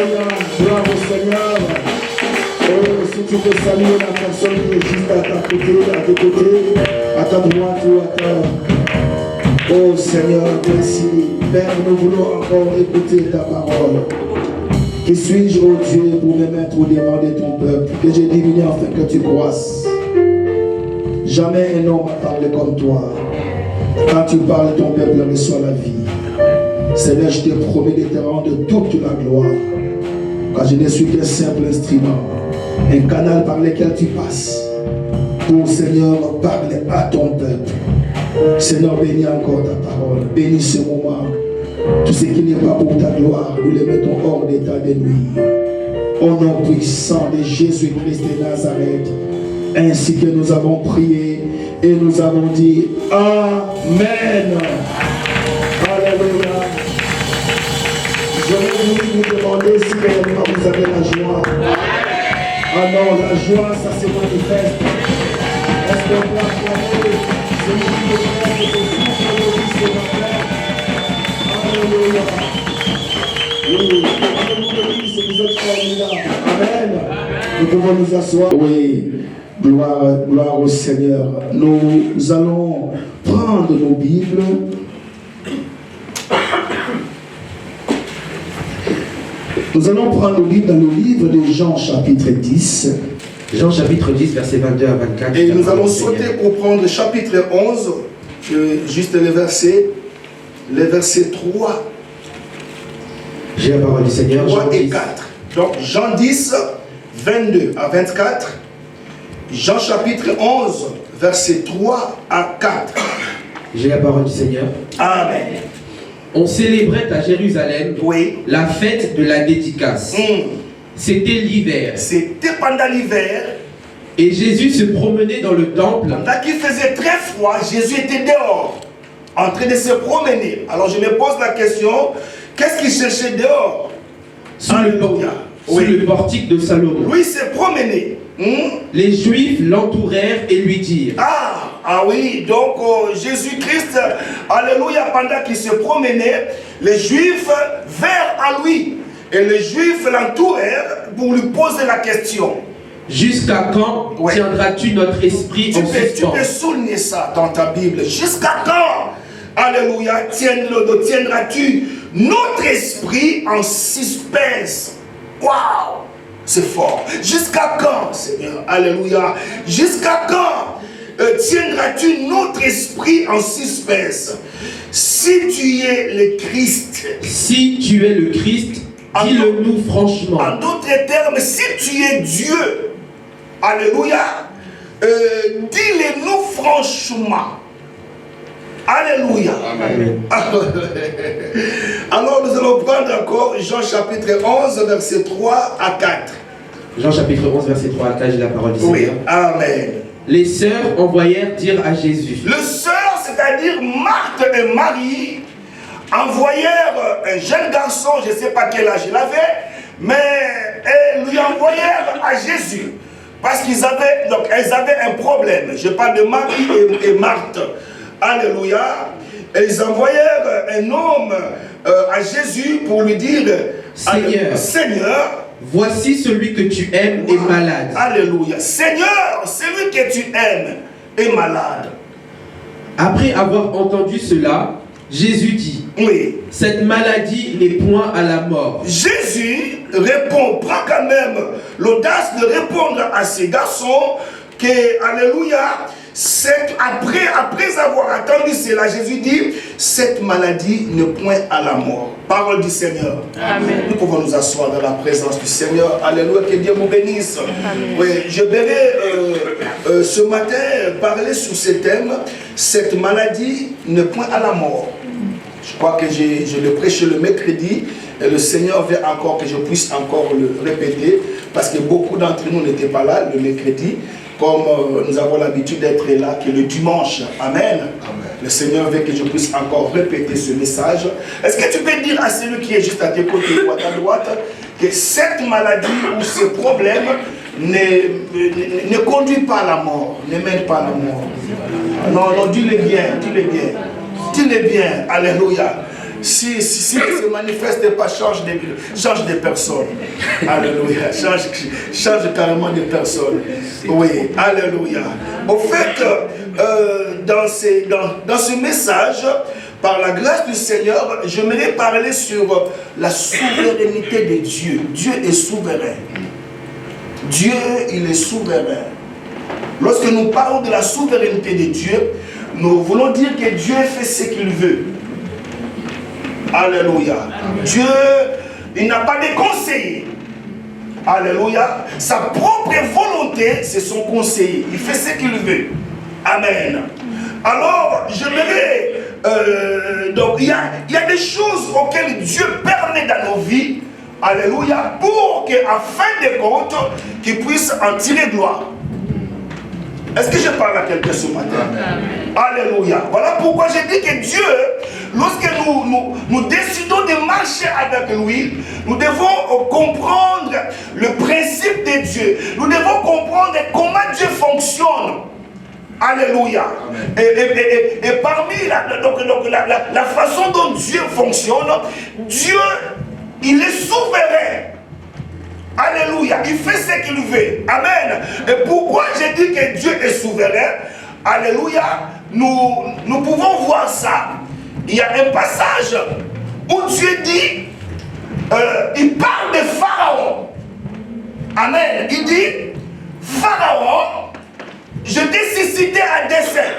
Alléluia. Gloire au Seigneur. Oh, si tu peux saluer la personne qui est juste à ta côté, à tes côtés, à ta droite ou à ta... Oh Seigneur, merci. Père, nous voulons encore écouter ta parole. Qui suis-je, oh Dieu, pour me mettre au devant de ton peuple, que je diminue afin que tu croisses. Jamais un homme a parlé comme toi. Quand tu parles, ton peuple reçoit la vie. Seigneur, je te promets de te rendre toute la gloire. Car je ne suis qu'un simple instrument, un canal par lequel tu passes. Pour Seigneur, parler à ton peuple. Seigneur, bénis encore ta parole. Bénis ce moment. Tout ce qui n'est pas pour ta gloire, nous les mettons hors d'état de nuit. Au nom puissant de Jésus-Christ de Nazareth, ainsi que nous avons prié et nous avons dit Amen. Alléluia. Je vais vous demander si réellement vous avez la joie. Ah non, la joie, ça se manifeste. Est-ce que vous acclamez celui qui est prêt et qui souffre de vie ce matin? Alléluia. Oui, vous êtes formidables. Amen. Nous pouvons nous asseoir. Oui, gloire au Seigneur. Nous allons prendre nos Bibles. Nous allons prendre nos Bibles dans le livre de Jean chapitre 10. Jean chapitre 10, versets 22 à 24. Et nous allons sauter pour prendre le chapitre 11, juste les versets 3. J'ai la parole du Seigneur. 3 Jean et 10. 4. Donc Jean 10, 22 à 24. Jean chapitre 11, versets 3 à 4. J'ai la parole du Seigneur. Amen. On célébrait à Jérusalem la fête de la dédicace. C'était l'hiver. C'était pendant l'hiver. Et Jésus se promenait dans le temple. Pendant qu'il faisait très froid, Jésus était dehors, en train de se promener. Alors je me pose la question, qu'est-ce qu'il cherchait dehors? Sous le portique de Salomon. Lui s'est promené. Les Juifs l'entourèrent et lui dirent. Ah oui, donc Jésus-Christ, alléluia, pendant qu'il se promenait, les Juifs vinrent à lui. Et les Juifs l'entourèrent pour lui poser la question. Jusqu'à quand tiendras-tu notre esprit en suspens? Tu peux souligner ça dans ta Bible. Jusqu'à quand, alléluia, tiendras-tu notre esprit en suspense? Waouh! C'est fort. Jusqu'à quand, Seigneur? Alléluia. Jusqu'à quand tiendras-tu notre esprit en suspense? Si tu es le Christ. Si tu es le Christ, dis-le-nous franchement. En d'autres termes, si tu es Dieu, alléluia, dis-le-nous franchement. Alléluia. Amen. Alors nous allons prendre encore Jean chapitre 11, verset 3 à 4. Jean chapitre 11, verset 3 à 4, j'ai la parole du Oui, Seigneur. amen. Les sœurs envoyèrent dire à Jésus. Les sœurs, c'est-à-dire Marthe et Marie, envoyèrent un jeune garçon, je ne sais pas quel âge il avait, mais elles lui envoyèrent à Jésus. Parce elles avaient un problème. Je parle de Marie et Marthe. Alléluia. Elles envoyèrent un homme à Jésus pour lui dire, Seigneur, voici celui que tu aimes est malade. Alléluia. Seigneur, celui que tu aimes est malade. Après avoir entendu cela, Jésus dit, cette maladie n'est point à la mort. Jésus prend quand même l'audace de répondre à ces garçons que, alléluia, après avoir entendu cela, Jésus dit, cette maladie ne point à la mort. Parole du Seigneur. Amen. Nous pouvons nous asseoir dans la présence du Seigneur. Alléluia, que Dieu vous bénisse. Amen. Oui, je vais ce matin parler sur ce thème, cette maladie ne point à la mort. Je crois que je le prêche le mercredi et le Seigneur veut encore que je puisse encore le répéter parce que beaucoup d'entre nous n'étaient pas là le mercredi comme nous avons l'habitude d'être là que le dimanche. Amen. Amen. Le Seigneur veut que je puisse encore répéter ce message. Est-ce que tu peux dire à celui qui est juste à tes côtés ou à ta droite que cette maladie ou ce problème ne conduit pas à la mort, ne mène pas à la mort? Non, dis-le bien, dis-le bien. Dis-le bien, alléluia. Si ne se manifeste pas, change de personne. Alléluia. Change carrément de personne. Oui, alléluia. Au fait, dans ce message, par la grâce du Seigneur, j'aimerais parler sur la souveraineté de Dieu. Dieu est souverain. Dieu, il est souverain. Lorsque nous parlons de la souveraineté de Dieu, nous voulons dire que Dieu fait ce qu'il veut. Alléluia. Dieu, il n'a pas de conseiller. Alléluia. Sa propre volonté, c'est son conseiller. Il fait ce qu'il veut. Amen. Alors, j'aimerais... donc, il y a des choses auxquelles Dieu permet dans nos vies. Alléluia. Pour qu'à fin de compte, qu'il puisse en tirer gloire. Est-ce que je parle à quelqu'un ce matin? Amen. Alléluia. Voilà pourquoi j'ai dit que Dieu, lorsque nous décidons de marcher avec lui, nous devons comprendre le principe de Dieu. Nous devons comprendre comment Dieu fonctionne. Alléluia. Et parmi la façon dont Dieu fonctionne, Dieu, il est souverain. Alléluia. Il fait ce qu'il veut. Amen. Et pourquoi j'ai dit que Dieu est souverain? Alléluia. Nous pouvons voir ça. Il y a un passage où Dieu dit, il parle de Pharaon. Amen. Il dit, Pharaon, je t'ai suscité à dessein.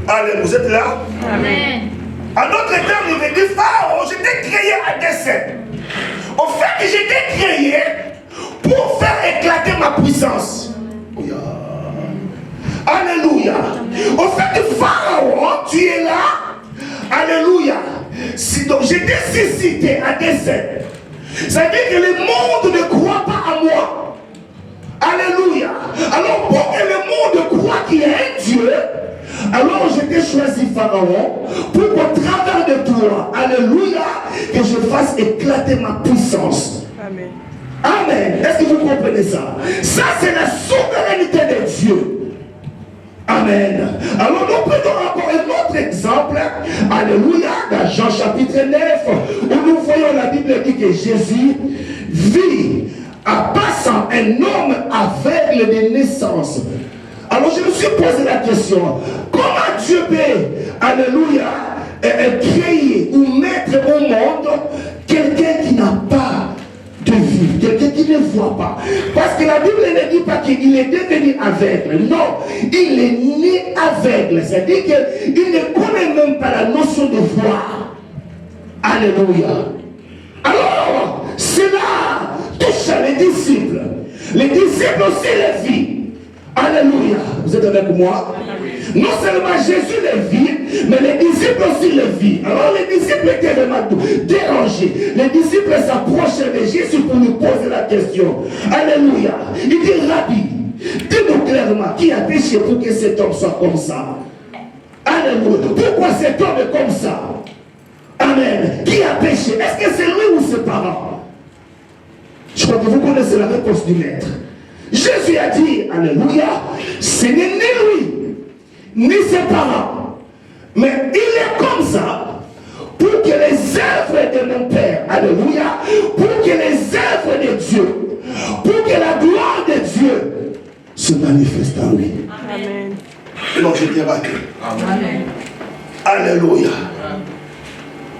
Allez, vous êtes là? Amen. En d'autres termes, il veut dire, Pharaon, je t'ai créé à dessein. Au fait que je t'ai créé pour faire éclater ma puissance. Alléluia. Au fait que Pharaon, tu es là. Alléluia. Donc je t'ai suscité à dessein. Ça veut dire que le monde ne croit pas à moi. Alléluia. Alors pour que le monde croit qu'il y a un Dieu, alors je t'ai choisi Pharaon pour qu'au travers de toi, alléluia, que je fasse éclater ma puissance. Amen. Amen. Est-ce que vous comprenez ça? Ça c'est la souveraineté de Dieu. Amen. Alors nous prenons encore un autre exemple. Alléluia. Dans Jean chapitre 9, où nous voyons la Bible dit que Jésus vit en passant un homme aveugle de naissance. Alors je me suis posé la question, comment Dieu peut, alléluia, créer ou mettre au monde quelqu'un qui n'a pas de vue, quelqu'un qui ne voit pas? Parce que la Bible ne dit pas qu'il est devenu aveugle. Non, il est né aveugle. C'est-à-dire qu'il ne connaît même pas la notion de voir. Alléluia. Alors, cela touche les disciples. Les disciples aussi les vivent. Alléluia. Vous êtes avec moi? Non seulement Jésus les vit, mais les disciples aussi les vivent. Alors les disciples étaient vraiment dérangés. Les disciples s'approchaient de Jésus pour lui poser la question. Alléluia. Il dit, Rabbi, dis-nous clairement qui a péché pour que cet homme soit comme ça. Alléluia. Pourquoi cet homme est comme ça? Amen. Qui a péché? Est-ce que c'est lui ou ses parents? Je crois que vous connaissez la réponse du maître. Jésus a dit, alléluia, ce n'est ni lui, ni ses parents, mais il est comme ça pour que les œuvres de mon Père, alléluia, pour que les œuvres de Dieu, pour que la gloire de Dieu se manifeste en lui. Amen. Non, je t'ai raté. Amen. Alléluia.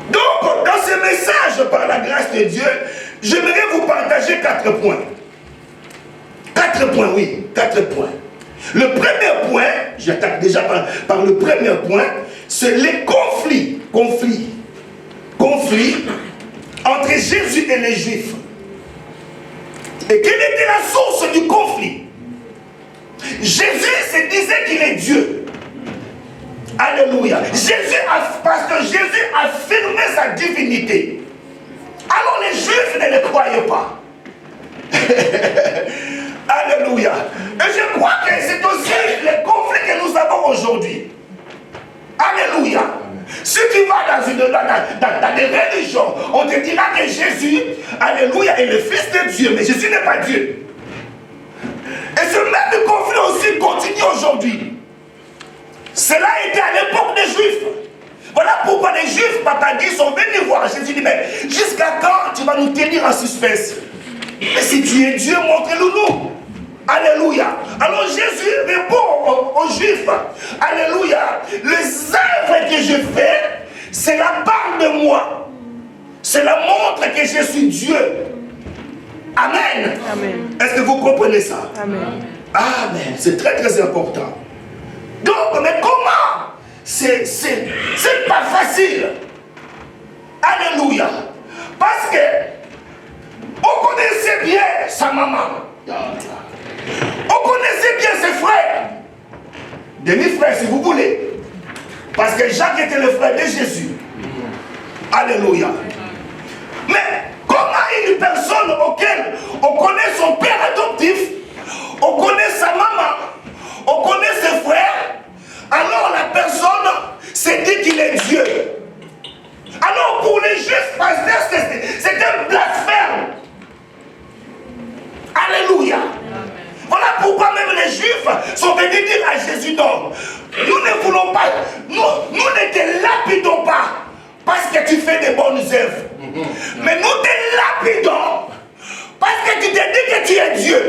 Donc, dans ce message, par la grâce de Dieu, j'aimerais vous partager 4 points. 4 points, oui, 4 points. Le premier point, j'attaque déjà par le premier point, c'est les conflits entre Jésus et les Juifs. Et quelle était la source du conflit? Jésus se disait qu'il est Dieu. Alléluia. Parce que Jésus affirmait sa divinité. Alors les Juifs ne le croyaient pas. Alléluia. Et je crois que c'est aussi le conflit que nous avons aujourd'hui. Alléluia. Si tu vas dans des religions, on te dira que Jésus, alléluia, est le Fils de Dieu, mais Jésus n'est pas Dieu. Et ce même conflit aussi continue aujourd'hui. Cela était à l'époque des Juifs. Voilà pourquoi les Juifs, papa dit, sont venus voir Jésus. Dit, mais jusqu'à quand tu vas nous tenir en suspense? Mais si tu es Dieu, montre-le-nous. Alléluia. Alors Jésus répond aux Juifs. Alléluia. Les œuvres que je fais, c'est la part de moi. C'est la montre que je suis Dieu. Amen. Amen. Est-ce que vous comprenez ça? Amen. Amen. C'est très très important. Donc, mais comment? C'est pas facile. Alléluia. Parce que on connaissait bien sa maman. On connaissait bien ses frères. Demi-frères si vous voulez. Parce que Jacques était le frère de Jésus. Alléluia. Mais comment une personne auquel on connaît son père adoptif, on connaît sa maman, on connaît ses frères, alors la personne s'est dit qu'il est Dieu. Alors pour les Juifs, c'est un blasphème. Alléluia. Voilà pourquoi même les Juifs sont venus dire à Jésus, non, nous ne voulons pas, nous ne te lapidons pas parce que tu fais des bonnes œuvres. Mais nous te lapidons parce que tu te dis que tu es Dieu.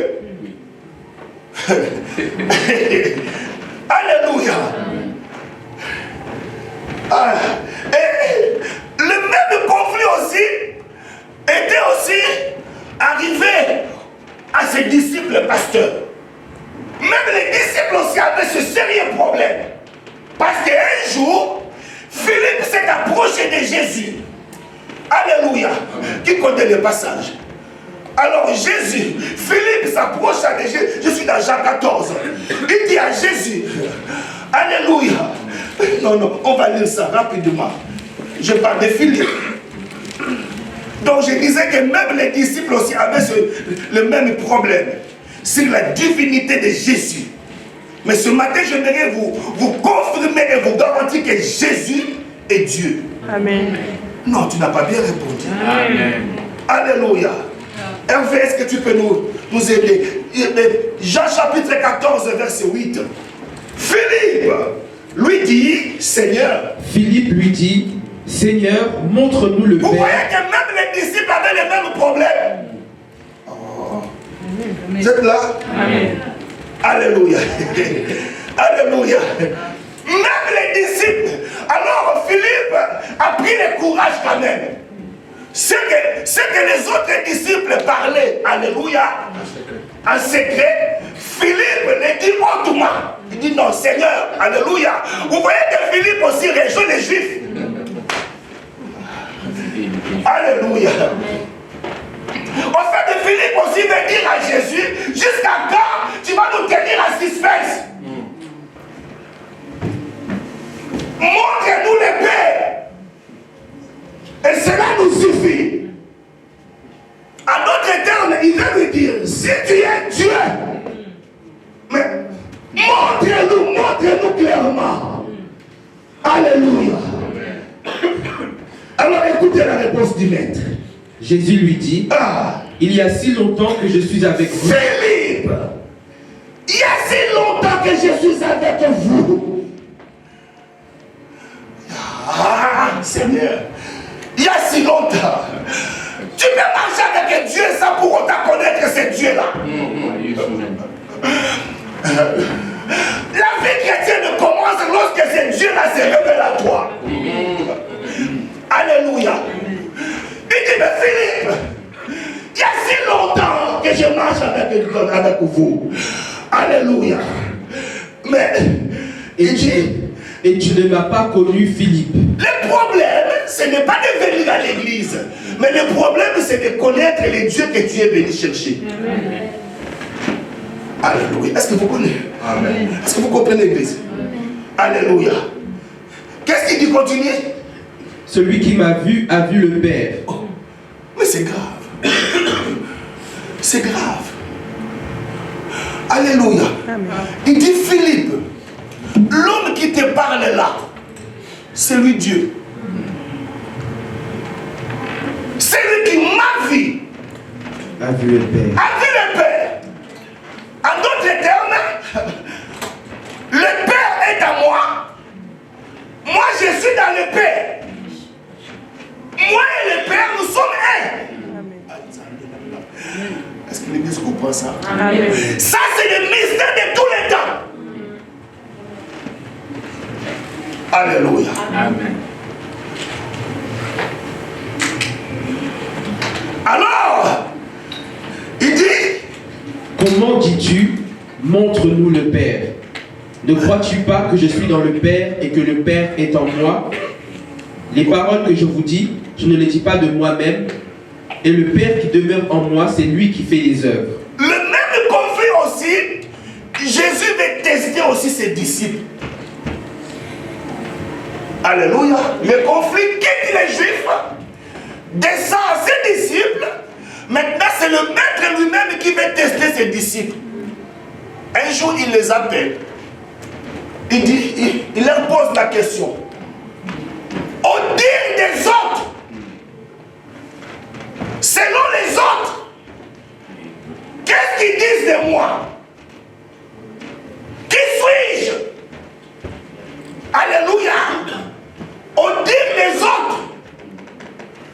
Alléluia. Et le même conflit aussi était aussi arrivé à ses disciples pasteurs. Même les disciples aussi avaient ce sérieux problème. Parce qu'un jour, Philippe s'est approché de Jésus. Alléluia. Qui connaît le passage? Alors Jésus, Philippe s'approche de Jésus. Je suis dans Jean 14. Il dit à Jésus, alléluia. Non, on va lire ça rapidement. Je parle de Philippe. Donc je disais que même les disciples aussi avaient le même problème sur la divinité de Jésus. Mais ce matin, j'aimerais vous confirmer et vous garantir que Jésus est Dieu. Amen. Non, tu n'as pas bien répondu. Amen. Alléluia. Hervé, est-ce que tu peux nous aider? Jean chapitre 14, verset 8. Philippe lui dit, Seigneur. Philippe lui dit, Seigneur, montre-nous le Père. Vous voyez que même les disciples avaient les mêmes problèmes. Oh. Vous êtes là? Amen. Alléluia. Alléluia. Même les disciples. Alors Philippe a pris le courage quand même. Ce que les autres disciples parlaient, alléluia, en secret, Philippe le dit hautement. Il dit non, Seigneur, alléluia. Vous voyez que Philippe aussi rejoint les Juifs. Alléluia. En fait, Philippe aussi veut dire à Jésus, jusqu'à quand tu vas nous tenir en suspense? Montre-nous le Père. Et cela nous suffit. En d'autres termes, il veut lui dire, si tu es Dieu, mais montre-nous clairement. Alléluia. Alors écoutez la réponse du maître. Jésus lui dit, il y a si longtemps que je suis avec vous. Philippe, il y a si longtemps que je suis avec vous. Seigneur, il y a si longtemps. Tu peux marcher avec Dieu sans pour autant connaître ce Dieu-là. La vie chrétienne commence lorsque ce Dieu-là se révèle à toi. Alléluia. Il dit, mais Philippe, il y a si longtemps que je marche avec vous. Alléluia. Mais, il dit, et tu ne m'as pas connu, Philippe. Le problème, ce n'est pas de venir à l'église. Mais le problème, c'est de connaître les dieux que tu es venu chercher. Amen. Alléluia. Est-ce que vous connaissez? Amen. Est-ce que vous comprenez l'église? Alléluia. Qu'est-ce qu'il dit continuer? Celui qui m'a vu a vu le Père. Oh, mais c'est grave. C'est grave. Alléluia. Amen. Il dit Philippe, l'homme qui te parle là, c'est lui Dieu. C'est lui qui m'a vu. A vu le Père. A vu le Père. En d'autres termes, le Père est à moi. Moi, je suis dans le Père. Alléluia. Amen. Alors, il dit, comment dis-tu, montre-nous le Père? Ne crois-tu pas que je suis dans le Père et que le Père est en moi? Les paroles que je vous dis, je ne les dis pas de moi-même, et le Père qui demeure en moi, c'est lui qui fait les œuvres. Le même conflit aussi, Jésus veut tester aussi ses disciples. Alléluia. Le conflit quitte les Juifs, descend à ses disciples. Maintenant, c'est le maître lui-même qui veut tester ses disciples. Un jour, il les appelle. Il leur pose la question. Au dire des autres, selon les autres, qu'est-ce qu'ils disent de moi? Qui suis-je? Alléluia. Au dire des autres,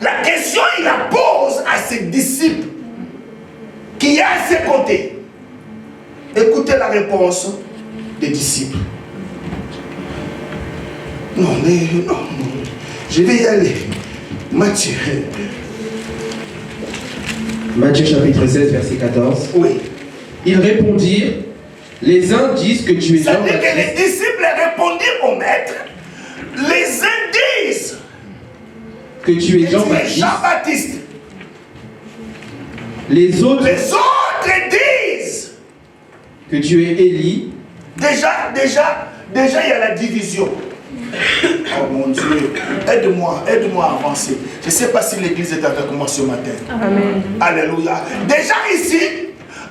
la question, il la pose à ses disciples qui est à ses côtés. Écoutez la réponse des disciples. Non, je vais y aller. Matthieu. Matthieu chapitre 16, verset 14. Oui. Ils répondirent, les uns disent que tu es C'est-à-dire que les Jean-Baptiste. disciples répondirent au maître. Les uns disent Que tu es que tu es Jean-Baptiste. Jean-Baptiste. Les autres Les autres disent. que tu es Élie. Déjà, il y a la division. Oh mon Dieu, aide-moi à avancer. Je ne sais pas si l'église est avec moi ce matin. Amen. Alléluia. Déjà ici,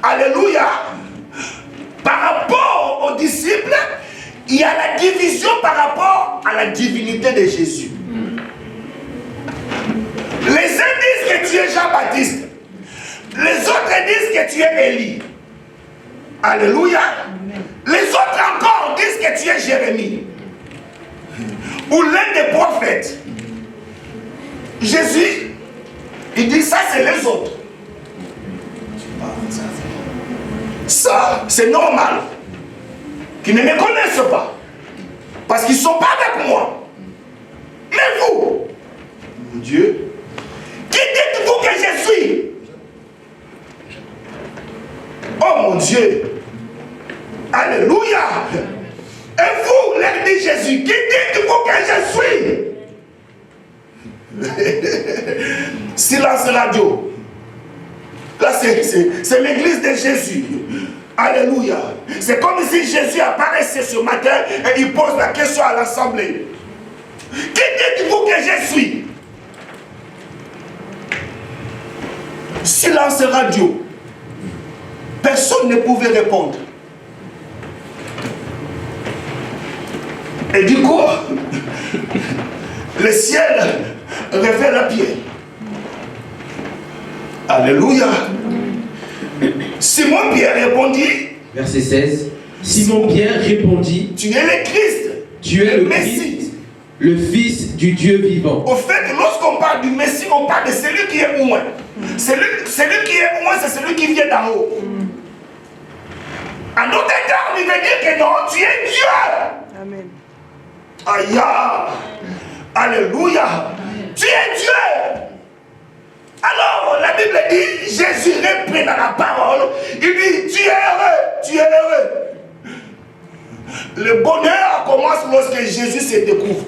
alléluia, par rapport aux disciples, il y a la division par rapport à la divinité de Jésus. Les uns disent que tu es Jean-Baptiste. Les autres disent que tu es Élie. Alléluia. Les autres encore disent que tu es Jérémie. Ou l'un des prophètes. Jésus, il dit ça c'est les autres. Ça c'est normal. Qu'ils ne me connaissent pas. Parce qu'ils ne sont pas avec moi. Mais vous, mon Dieu, qui dites-vous que je suis? Oh mon Dieu. Alléluia. Et vous, leur dit Jésus, qui dites-vous que je suis? Silence radio. Là, c'est l'église de Jésus. Alléluia. C'est comme si Jésus apparaissait ce matin et il pose la question à l'assemblée. Qui dites-vous que je suis? Silence radio. Personne ne pouvait répondre. Et du coup, le ciel révèle la pierre. Alléluia. Simon Pierre répondit. Verset 16. Simon Pierre répondit, Tu es le Christ. tu es le Messie. Christ, le Fils du Dieu vivant. Au fait, lorsqu'on parle du Messie, on parle de celui qui est loin. Celui qui est loin, c'est celui qui vient d'en haut. En d'autres termes, il veut dire que non, tu es Dieu. Amen. Aïe. Alléluia. Tu es Dieu. Alors, la Bible dit, Jésus reprend dans la parole, il dit, tu es heureux, tu es heureux. Le bonheur commence lorsque Jésus se découvre.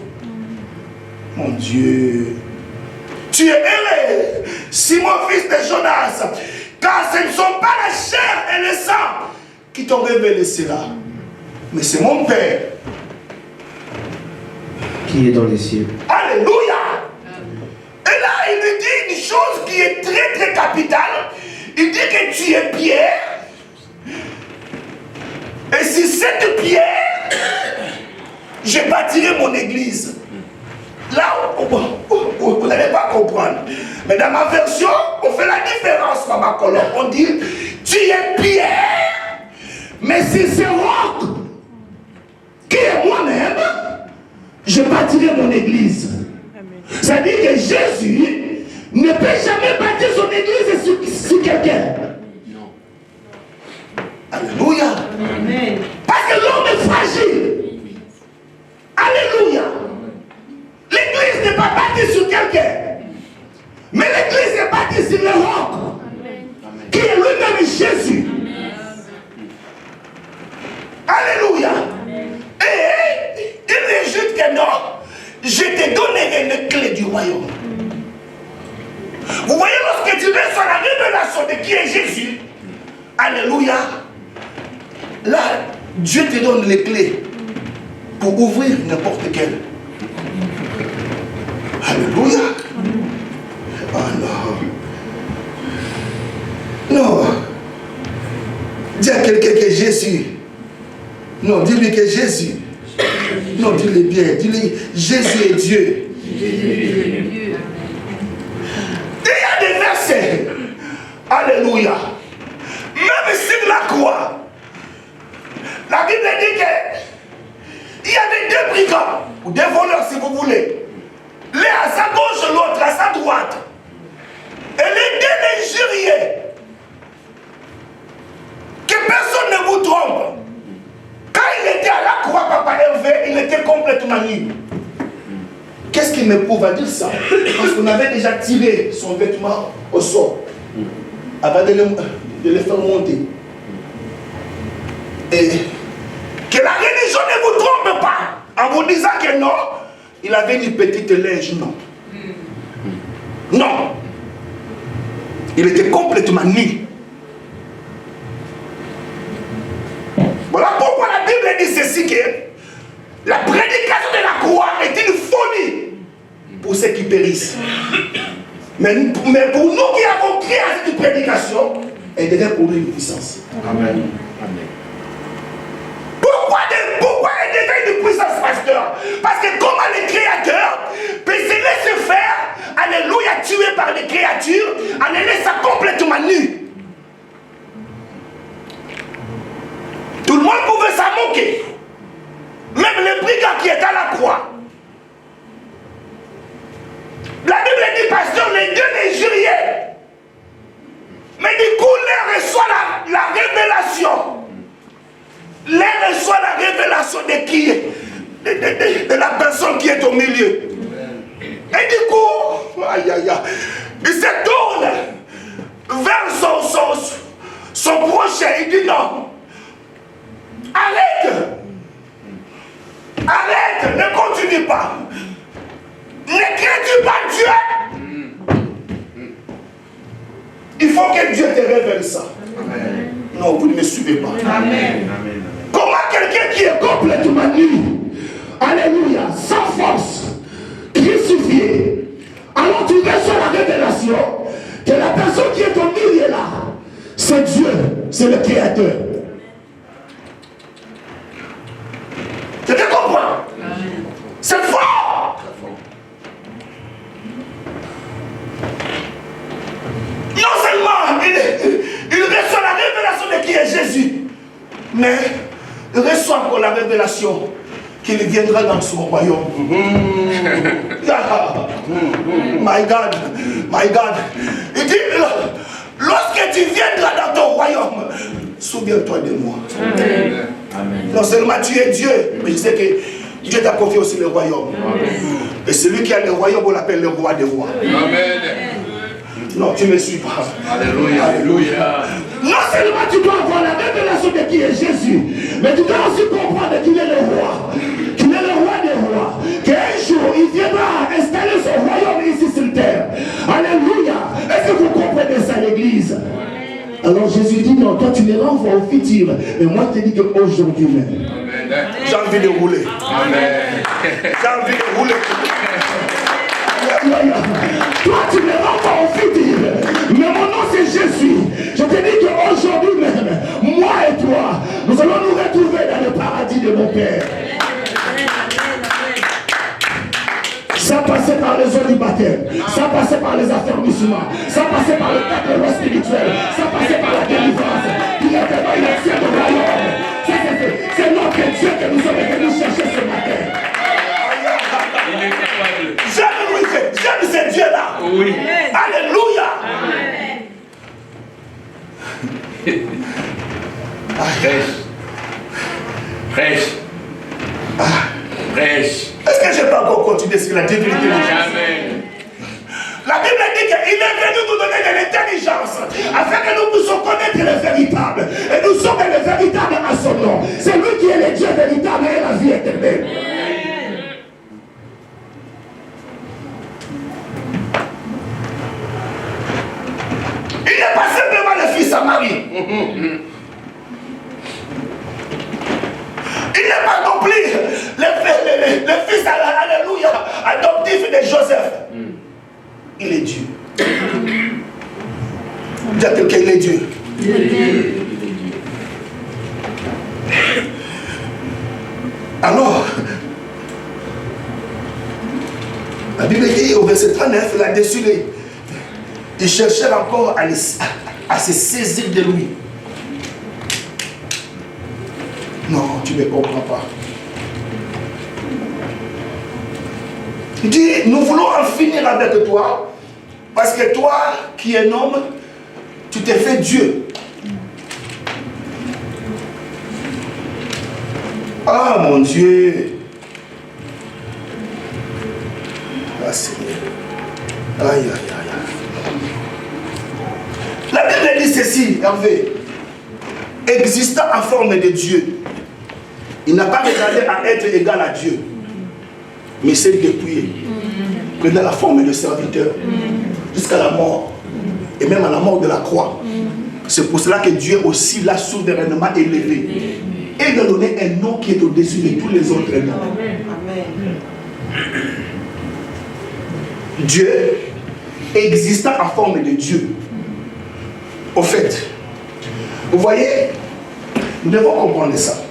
Mon Dieu. Tu es heureux, Simon, fils de Jonas, car ce ne sont pas la chair et le sang qui t'ont révélé cela, mais c'est mon Père Qui est dans les cieux. Alléluia. Et là, il lui dit une chose qui est très très capitale. Il dit que tu es pierre. Et si cette pierre, je bâtirai mon église. Là, vous n'allez pas comprendre. Mais dans ma version, on fait la différence dans ma colonne. On dit, tu es pierre, mais si c'est roc, qui est moi-même, je bâtirai mon église. C'est-à-dire que Jésus ne peut jamais bâtir son église sur quelqu'un. Non. Alléluia. Amen. Parce que l'homme est fragile. Alléluia. je te donnerai les clés du royaume. Vous voyez, lorsque tu reçois la révélation de qui est Jésus, alléluia, là, Dieu te donne les clés pour ouvrir n'importe quel. Alléluia. Oh non. Non. Dis à quelqu'un que Jésus. Non, dis-lui que Jésus. Non, dis-le bien. Dis-lui, Jésus est Dieu. Il y a des versets. Alléluia. Même sur la croix, la Bible dit qu'il y avait deux brigands, ou deux voleurs si vous voulez. L'un à sa gauche, l'autre à sa droite. Et les deux les juriers. Que personne ne vous trompe. Quand il était à la croix, Papa Hervé, il était complètement nu. Qu'est-ce qu'il me prouve à dire ça? Parce qu'on avait déjà tiré son vêtement au sol avant de le faire monter. Et que la religion ne vous trompe pas en vous disant que non, il avait une petite linge, non. Non. Il était complètement nu. Voilà pourquoi la Bible dit ceci, que la prédication de la croix est une folie pour ceux qui périssent. Mais pour nous qui avons créé cette prédication, elle devait pour nous une puissance. Amen. Pourquoi elle devait une puissance, pasteur? Parce que comment le Créateur peut se laisser faire, alléluia, tué par les créatures, en les laissant complètement nus. Tout le monde pouvait s'en moquer. Même les brigands qui étaient à la croix. La Bible dit, pasteur, les deux les juriers. Mais du coup, l'un reçoit la révélation. L'un reçoit la révélation de qui? De la personne qui est au milieu. Et du coup, aïe aïe aïe, il se tourne vers son prochain. Il dit non. Arrête! Arrête! Ne continue pas! Ne crains-tu pas Dieu? Il faut que Dieu te révèle ça. Amen. Non, vous ne me suivez pas. Amen. Comment quelqu'un qui est complètement nu, alléluia, sans force, crucifié, alors tu reçois la révélation que la personne qui est au milieu là, c'est Dieu, c'est le Créateur. Tu te comprends? C'est fort! Non seulement il reçoit la révélation de qui est Jésus, mais il reçoit encore la révélation qu'il viendra dans son royaume. My God, my God. Il dit, lorsque tu viendras dans ton royaume, souviens-toi de moi. Amen. Non seulement tu es Dieu, mais je sais que Dieu t'a confié aussi le royaume. Amen. Et celui qui a le royaume, on l'appelle le roi des rois. Amen. Non, tu ne me suis pas. Alléluia. Alléluia. Non seulement tu dois avoir la révélation de qui est Jésus, mais tu dois aussi comprendre qu'il est le roi. Qu'il est le roi des rois. Qu'un jour, il viendra installer son royaume ici sur terre. Alléluia. Est-ce que vous comprenez ça, l'église? Alors Jésus dit non, toi tu les renvoies au futur. Mais moi je te dis qu'aujourd'hui même, j'ai envie de rouler. Amen. J'ai envie de rouler. Toi tu les renvoies au futur. Mais mon nom c'est Jésus. Je te dis qu'aujourd'hui même, moi et toi, nous allons nous retrouver dans le paradis de mon Père. Ça passait par les eaux du baptême, ça passait par les affermissements, ça passait par le cadre spirituel, ça passait par la délivrance. Il est vraiment une action de royaume. C'est notre Dieu que nous sommes venus chercher ce matin. J'aime ce Dieu-là. Oui. Alléluia. Prêche. Est-ce que je peux encore continuer sur la divinité de Jésus? Amen. La Bible dit qu'il est venu nous donner de l'intelligence afin que nous puissions connaître le véritable. Et nous sommes les véritables à son nom. C'est lui qui est le Dieu véritable et la vie éternelle. le fils, alléluia, adoptif de Joseph. Il est Dieu. Dis à quelqu'un, il est Dieu. Alors, la Bible dit au verset 39, là-dessus, ils cherchèrent encore à se saisir de lui. Non, tu ne comprends pas. Il dit, nous voulons en finir avec toi, parce que toi, qui es un homme, tu t'es fait Dieu. Ah mon Dieu. Ah Seigneur. Aïe, aïe, aïe. La Bible dit ceci, Hervé. Existant en forme de Dieu, il n'a pas regardé à être égal à Dieu, mais s'est dépouillé, prenant la forme de serviteur jusqu'à la mort, et même à la mort de la croix. C'est pour cela que Dieu aussi l'a souverainement élevé et lui a donné un nom qui est au-dessus de tous les autres noms. Dieu existant en forme de Dieu. Au fait, vous voyez, nous devons comprendre ça.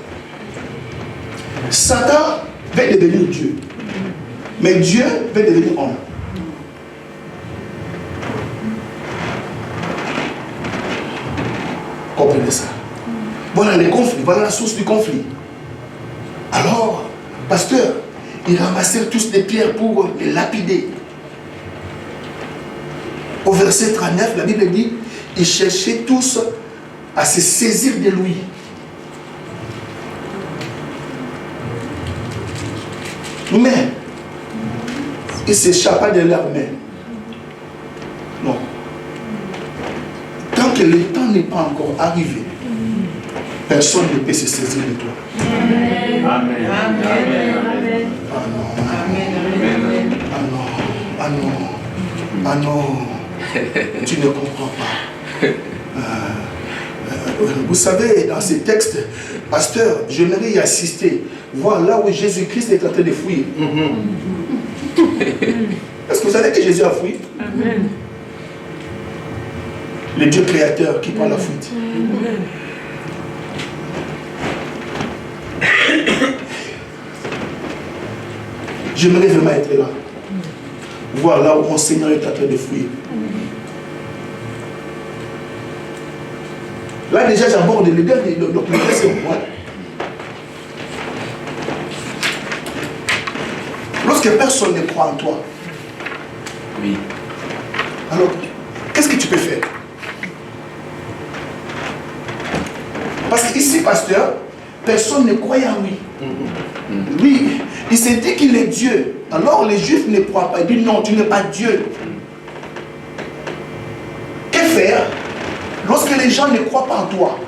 Satan veut devenir Dieu, mais Dieu veut devenir homme. Comprenez ça. Voilà les conflits, voilà la source du conflit. Alors, pasteur, ils ramassèrent tous des pierres pour les lapider. Au verset 39, la Bible dit, ils cherchaient tous à se saisir de lui. Mais, il s'échappa de leurs mains. Non. Tant que le temps n'est pas encore arrivé, personne ne peut se saisir de toi. Amen. Amen. Amen. Ah non. Ah non. Ah non. Ah non. Tu ne comprends pas. Vous savez, dans ces textes, pasteur, j'aimerais y assister, voir là où Jésus-Christ est en train de fuir. Est-ce que vous savez que Jésus a fui? Amen. Le Dieu créateur qui prend la fuite. J'aimerais vraiment être là. Voir là où mon Seigneur est en train de fuir. Là déjà j'aborde le dernier, donc le deuxième point. Lorsque personne ne croit en toi, Oui. alors qu'est-ce que tu peux faire? Parce qu'ici, pasteur, personne ne croyait en lui. Lui, il s'est dit qu'il est Dieu. Alors les Juifs ne croient pas. Il dit non, tu n'es pas Dieu. Que faire lorsque les gens ne croient pas en toi?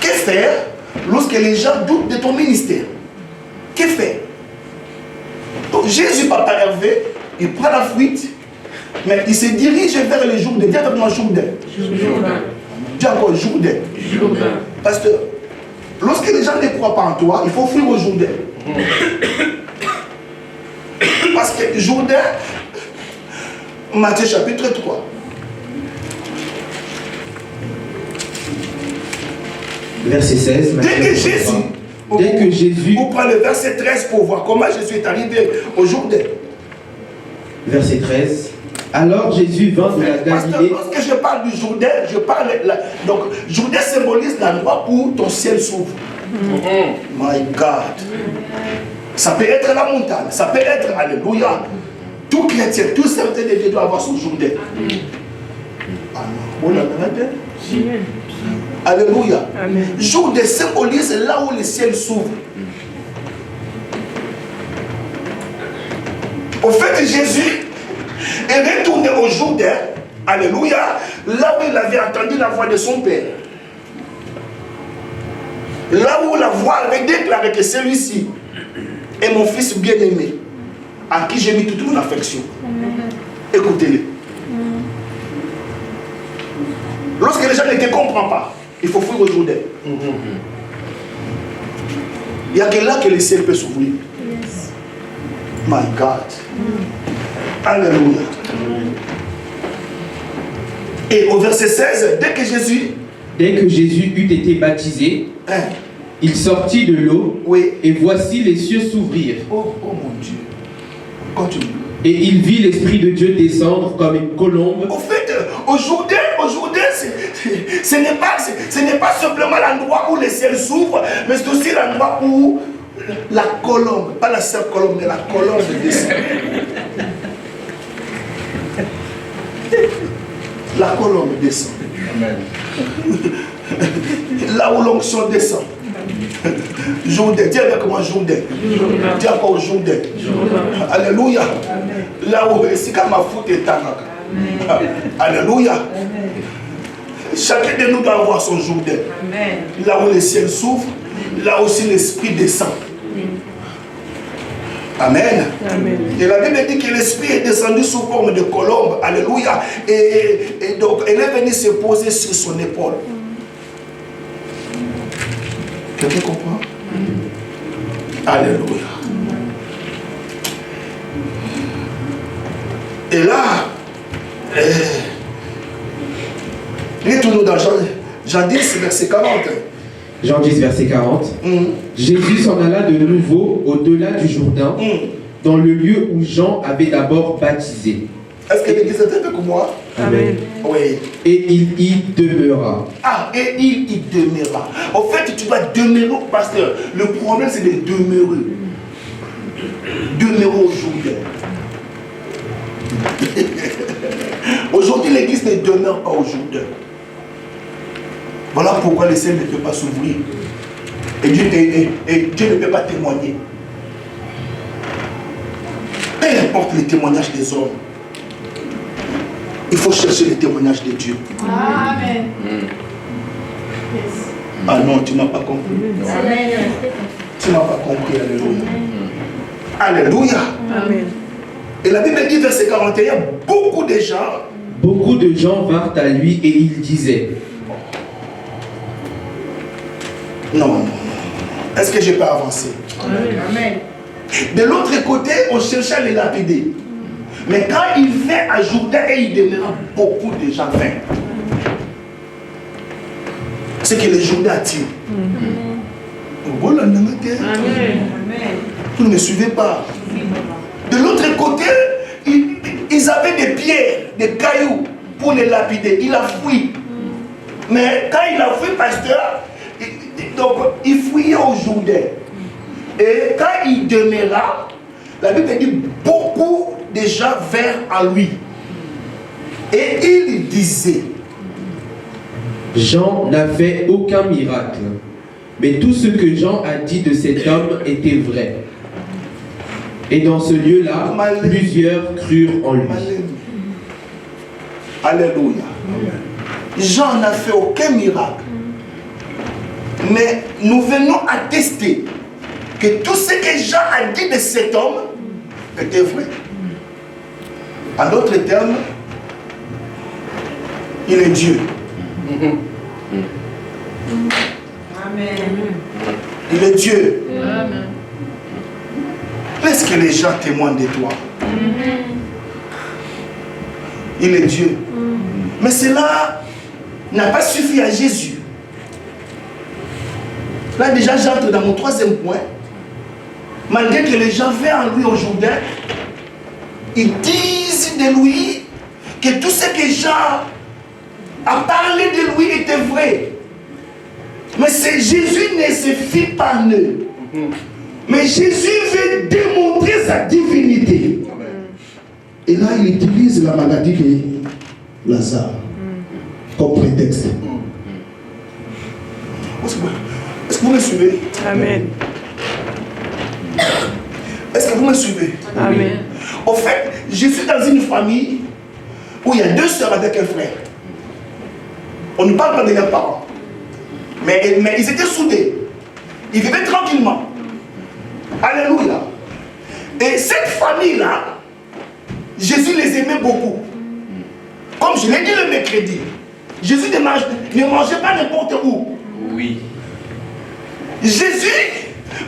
Que faire lorsque les gens doutent de ton ministère? Que faire? Donc Jésus, papa Hervé, il prend la fuite, mais il se dirige vers les Jourdains. Dis avec moi Jourdain. Dis encore Jourdain. Pasteur, lorsque les gens ne croient pas en toi, il faut fuir au Jourdain. Parce que Jourdain, Matthieu chapitre 3. Verset 16. Dès que Jésus, vous prenez le verset 13 pour voir comment Jésus est arrivé au Jourdain. Verset 13. Alors Jésus vint de la Galilée. Lorsque je parle du Jourdain, je parle. Donc, Jourdain symbolise l'endroit où ton ciel s'ouvre. My God. Ça peut être la montagne, ça peut être, alléluia. Tout chrétien, tout certain de Dieu doit avoir son Jourdain. Alléluia. Jourdain symbolise là où le ciel s'ouvre. Au fait, Jésus est retourné au Jourdain, alléluia, là où il avait entendu la voix de son Père. Là où la voix avait déclaré que celui-ci est mon fils bien-aimé, à qui j'ai mis toute mon affection. Écoutez-le. Lorsque les gens ne te comprennent pas, il faut fuir au Jourdain. Il n'y a que là que le ciel peut s'ouvrir. My God. Alléluia. Et au verset 16, dès que Jésus eut été baptisé, il sortit de l'eau, oui. Et voici les cieux s'ouvrir. Oh mon Dieu. Continue. Et il vit l'Esprit de Dieu descendre comme une colombe. Au fait, au Jourdain, ce n'est pas simplement l'endroit où les ciels s'ouvrent, mais c'est aussi l'endroit où la colombe, pas la seule colombe, mais la colombe descend. La colombe descend. Amen. Là où l'onction descend. Jourdain, dis avec moi Jourdain. Dis encore Jourdain. Alléluia. Là où c'est comme ma foot est tangaka. Alléluia. Chacun de nous doit avoir son Jourdain. Là où les ciels s'ouvrent, là aussi l'esprit descend. Amen. Amen. Et la Bible dit que l'esprit est descendu sous forme de colombe. Alléluia. Et donc, elle est venue se poser sur son épaule. Quelqu'un comprend? Alléluia. Et là, lis-nous dans Jean 10, verset 40. Jean 10, verset 40. Jésus s'en alla de nouveau au-delà du Jourdain, dans le lieu où Jean avait d'abord baptisé. Est-ce que l'église est avec moi? Amen. Oui. Et il y demeura. Ah, et il y demeura. En fait, tu dois demeurer, pasteur. Le problème, c'est de demeurer. Demeurer au Jourdain. Aujourd'hui, l'église ne demeure pas au Jourdain. Voilà pourquoi le ciel ne peut pas s'ouvrir. Et Dieu ne peut pas témoigner. Peu importe les témoignages des hommes, il faut chercher les témoignages de Dieu. Amen. Ah non, tu ne m'as pas compris. Tu ne m'as pas compris. Alléluia. Alléluia. Amen. Et la Bible dit, verset 41, beaucoup de gens vinrent à lui et ils disaient. Non. Est-ce que je peux avancer? Amen. De l'autre côté, on cherchait à les lapider. Mais quand il vint à Jourdain et il demeura, beaucoup de gens vinrent. C'est que les Jourdains attirent. Amen. Vous ne me suivez pas. De l'autre côté, ils avaient des pierres, des cailloux pour les lapider. Il a fui. Mais quand il a fui, pasteur, donc il fouillait au Jourdain. Et quand il demeura, la Bible dit beaucoup de gens vinrent à lui. Et il disait, Jean n'a fait aucun miracle, mais tout ce que Jean a dit de cet homme était vrai. Et dans ce lieu-là, plusieurs crurent en lui. Alléluia. Jean n'a fait aucun miracle. Mais nous venons attester que tout ce que Jean a dit de cet homme était vrai. En d'autres termes, il est Dieu. Amen. Il est Dieu. Amen. Laisse que les gens témoignent de toi. Il est Dieu. Mais cela n'a pas suffi à Jésus. Là déjà j'entre dans mon troisième point. Malgré que les gens viennent en lui au Jourdain, ils disent de lui que tout ce que Jean a parlé de lui était vrai. Mais Jésus ne se fit pas en eux. Mais Jésus veut démontrer sa divinité. Et là, il utilise la maladie de Lazare comme prétexte. Est-ce que vous me suivez? Amen. Est-ce que vous me suivez? Amen. Au fait, je suis dans une famille où il y a 2 sœurs avec un frère. On ne parle pas de leurs parents. Mais ils étaient soudés. Ils vivaient tranquillement. Alléluia. Et cette famille-là, Jésus les aimait beaucoup. Comme je l'ai dit le mercredi, Jésus ne mangeait pas n'importe où. Oui. Jésus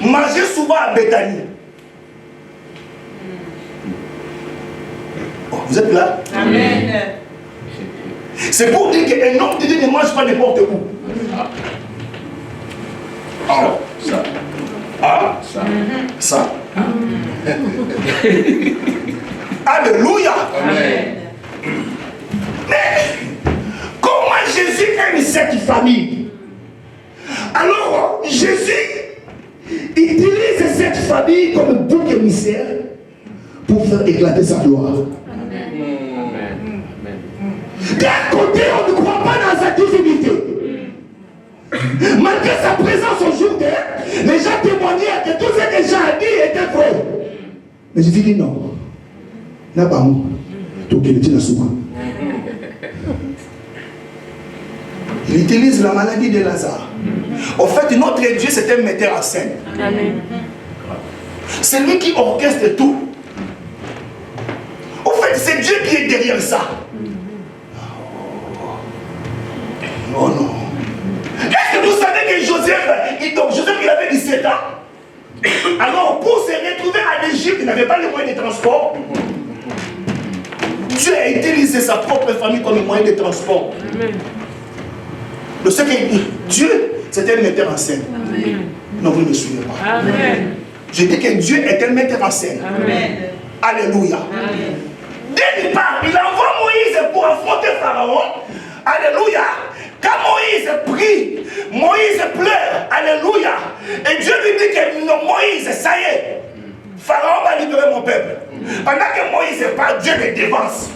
mangeait souvent à Bethanie. Vous êtes là? Amen. C'est pour dire qu'un homme de Dieu ne mange pas n'importe où. Ah, ça. Ah, ça. Ça. Alléluia. Amen. Mais comment Jésus aime cette famille? Alors, Jésus utilise cette famille comme bouc émissaire pour faire éclater sa gloire. D'un côté, on ne croit pas dans sa divinité. Malgré sa présence au jour d'hier, les gens témoignaient que tout ce que Jean a dit était vrai. Mais Jésus dit non. N'a pas moi. Il utilise la maladie de Lazare. En fait, notre Dieu, c'est un metteur en scène. C'est lui qui orchestre tout. En fait, c'est Dieu qui est derrière ça. Oh non. Est-ce que vous savez que Joseph, il avait 17 ans? Alors, pour se retrouver en Égypte, il n'avait pas les moyens de transport. Dieu a utilisé sa propre famille comme moyen de transport. De ce que Dieu, c'était un metteur en scène. Non, vous ne me suivez pas. Amen. Je dis que Dieu est un metteur en scène. Amen. Alléluia. Amen. Dès le départ, il envoie Moïse pour affronter Pharaon. Alléluia. Quand Moïse prie, Moïse pleure. Alléluia. Et Dieu lui dit que non, Moïse, ça y est. Pharaon va libérer mon peuple. Pendant que Moïse parle, Dieu le dévance.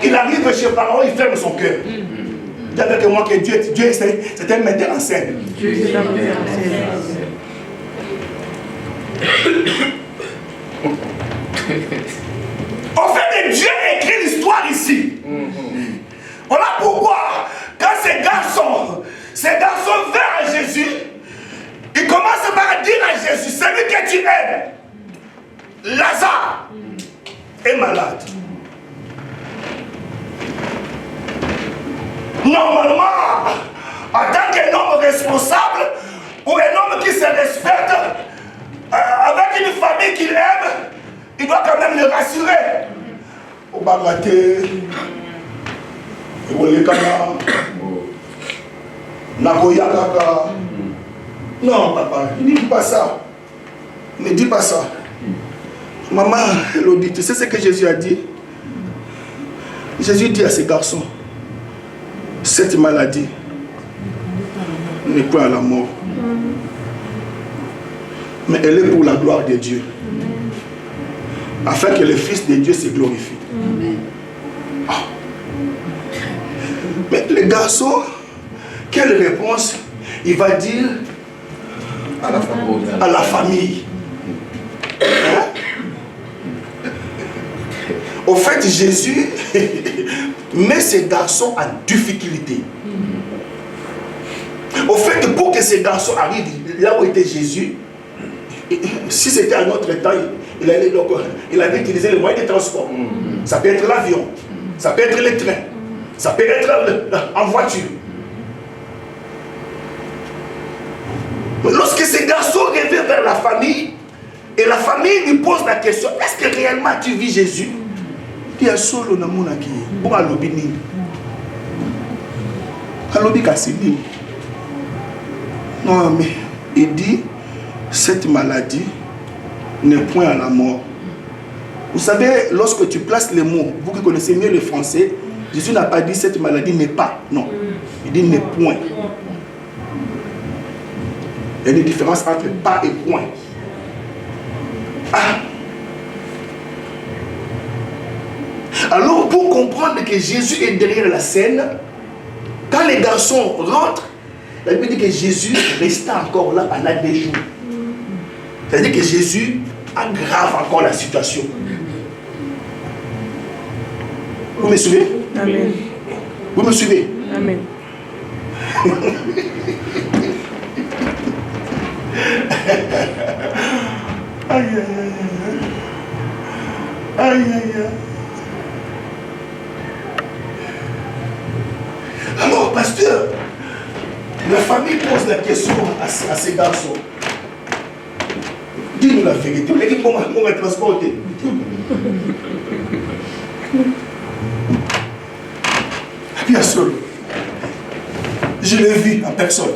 Il arrive chez Pharaon, il ferme son cœur. Dis avec moi que Dieu c'est un metteur en scène. En fait, Dieu écrit l'histoire ici. Voilà pourquoi, quand ces garçons vinrent à Jésus, ils commencent par dire à Jésus, celui que tu aimes, Lazare, est malade. Normalement, en tant qu'un homme responsable ou un homme qui se respecte, avec une famille qu'il aime, il doit quand même le rassurer. Au Bagaté, au Lekana, Nagoyakaka. Non, papa, ne dis pas ça. Ne dis pas ça. Maman, Elodie, tu sais ce que Jésus a dit? Jésus dit à ces garçons, cette maladie n'est pas à la mort, mais elle est pour la gloire de Dieu, afin que le Fils de Dieu se glorifie. Ah. Mais le garçon, quelle réponse il va dire à la famille? Hein? Au fait, Jésus met ces garçons en difficulté. Au fait, pour que ces garçons arrivent là où était Jésus, si c'était à notre temps, il avait utilisé les moyens de transport. Ça peut être l'avion, ça peut être le train, ça peut être en voiture. Mais lorsque ces garçons reviennent vers la famille, et la famille lui pose la question, est-ce que réellement tu vis Jésus? Il y a solo na monaki. Bon alobini. Alobi kasini. Non mais il dit cette maladie n'est point à la mort. Vous savez, lorsque tu places les mots, vous qui connaissez mieux le français, Jésus n'a pas dit cette maladie n'est pas. Non. Il dit n'est point. Il y a une différence entre pas et point. Ah. Alors, pour comprendre que Jésus est derrière la scène, quand les garçons rentrent, la Bible dit que Jésus resta encore là pendant 2 jours. C'est-à-dire que Jésus aggrave encore la situation. Vous me suivez? Amen. Vous me suivez? Amen. Aïe, aïe, aïe. Aïe, aïe, aïe. Alors, pasteur, la famille pose la question à ces garçons. Dis-nous la vérité. On va transporter. Je l'ai vu en personne.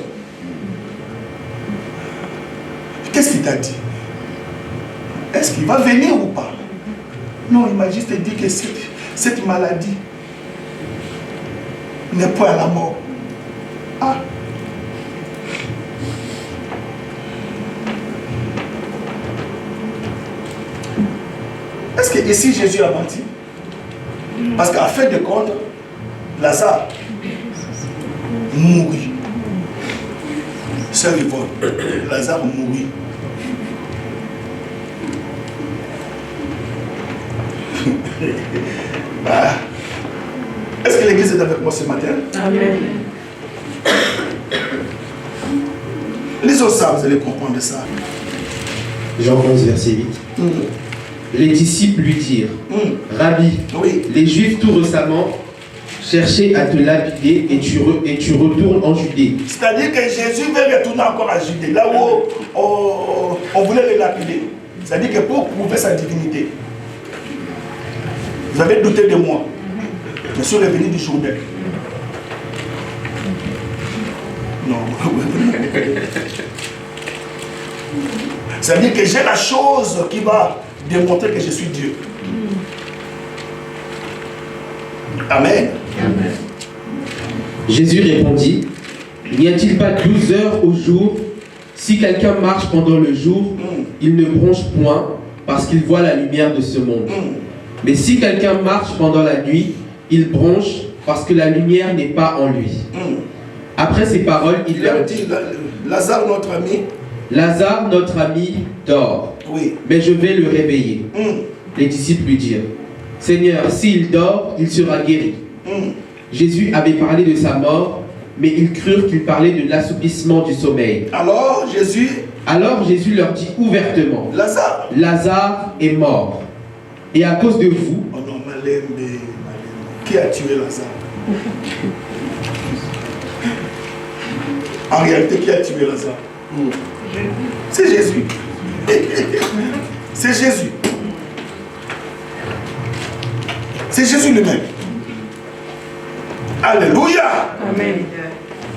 Qu'est-ce qu'il t'a dit? Est-ce qu'il va venir ou pas? Non, il m'a juste dit que cette maladie n'est pas à la mort. Ah. Est-ce que ici Jésus a menti? Parce qu'à fin de compte, Lazare mourit. Sœur Yvonne, Lazare mourit. Ah. Est-ce que l'église est avec moi ce matin? Amen. Lisons ça, vous allez comprendre ça. Jean 11, verset 8. Les disciples lui dirent, Rabbi, Oui. les Juifs tout récemment cherchaient à te lapider et tu retournes en Judée. C'est-à-dire que Jésus veut retourner encore à Judée, là où on voulait le lapider. C'est-à-dire que pour prouver sa divinité, vous avez douté de moi. Je suis revenu du Jourdain. Non. C'est-à-dire que j'ai la chose qui va démontrer que je suis Dieu. Amen. Amen. Jésus répondit, n'y a-t-il pas 12 heures au jour? Si quelqu'un marche pendant le jour, il ne bronche point parce qu'il voit la lumière de ce monde. Mais si quelqu'un marche pendant la nuit, il bronche parce que la lumière n'est pas en lui. Après ces paroles, il leur dit, Lazare, notre ami. Lazare, notre ami, dort. Oui. Mais je vais le réveiller. Les disciples lui dirent, Seigneur, s'il dort, il sera guéri. Jésus avait parlé de sa mort, mais ils crurent qu'il parlait de l'assouplissement du sommeil. Alors Jésus leur dit ouvertement, Lazare, Lazare est mort. Et à cause de vous, oh non, qui a tué Lazare? En réalité, qui a tué Lazare? C'est Jésus. C'est Jésus. C'est Jésus lui-même. Alléluia. Amen.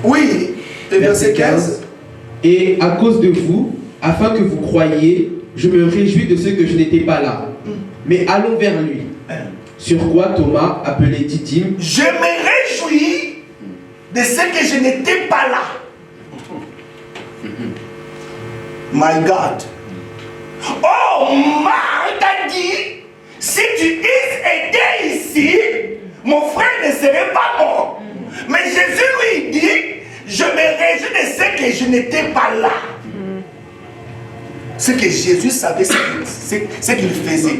Oui. Et verset 15. Et à cause de vous, afin que vous croyiez, je me réjouis de ce que je n'étais pas là. Mais allons vers lui. Sur quoi Thomas, appelé Didyme, je me réjouis de ce que je n'étais pas là. My God. Oh, Marthe a dit, si tu étais ici, mon frère ne serait pas mort. Mais Jésus lui dit, je me réjouis de ce que je n'étais pas là. Ce que Jésus savait, ce qu'il faisait.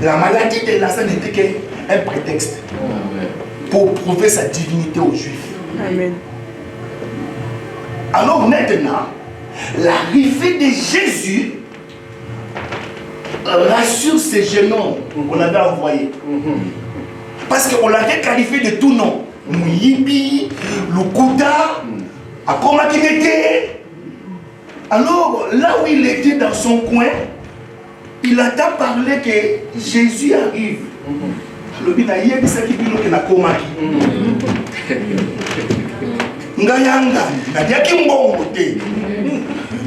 La maladie de Lazare n'était qu'un prétexte pour prouver sa divinité aux Juifs. Amen. Alors maintenant, l'arrivée de Jésus rassure ces jeunes hommes qu'on avait envoyés. Parce qu'on l'avait qualifié de tout nom. Mouyibi, Lukuta, Akomakinete. Alors, là où il était dans son coin, il entend parler que Jésus arrive.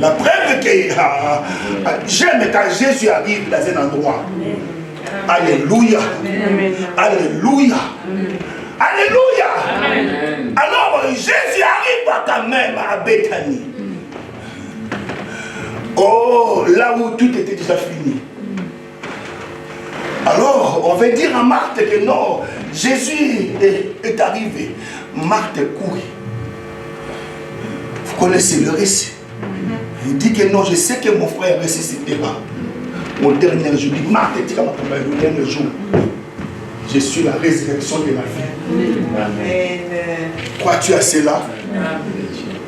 La preuve que j'aime quand Jésus arrive dans un endroit. Alléluia. Alléluia. Alléluia. Alors Jésus arrive quand même à Bethanie. Oh, là où tout était déjà fini. Alors, on va dire à Marthe que non, Jésus est arrivé. Marthe courit. Vous connaissez le récit. Il dit que non, je sais que mon frère ressuscitera. Au dernier jour, il dit, Marthe, le dernier jour, je suis la résurrection de la vie. Amen. Crois-tu à cela?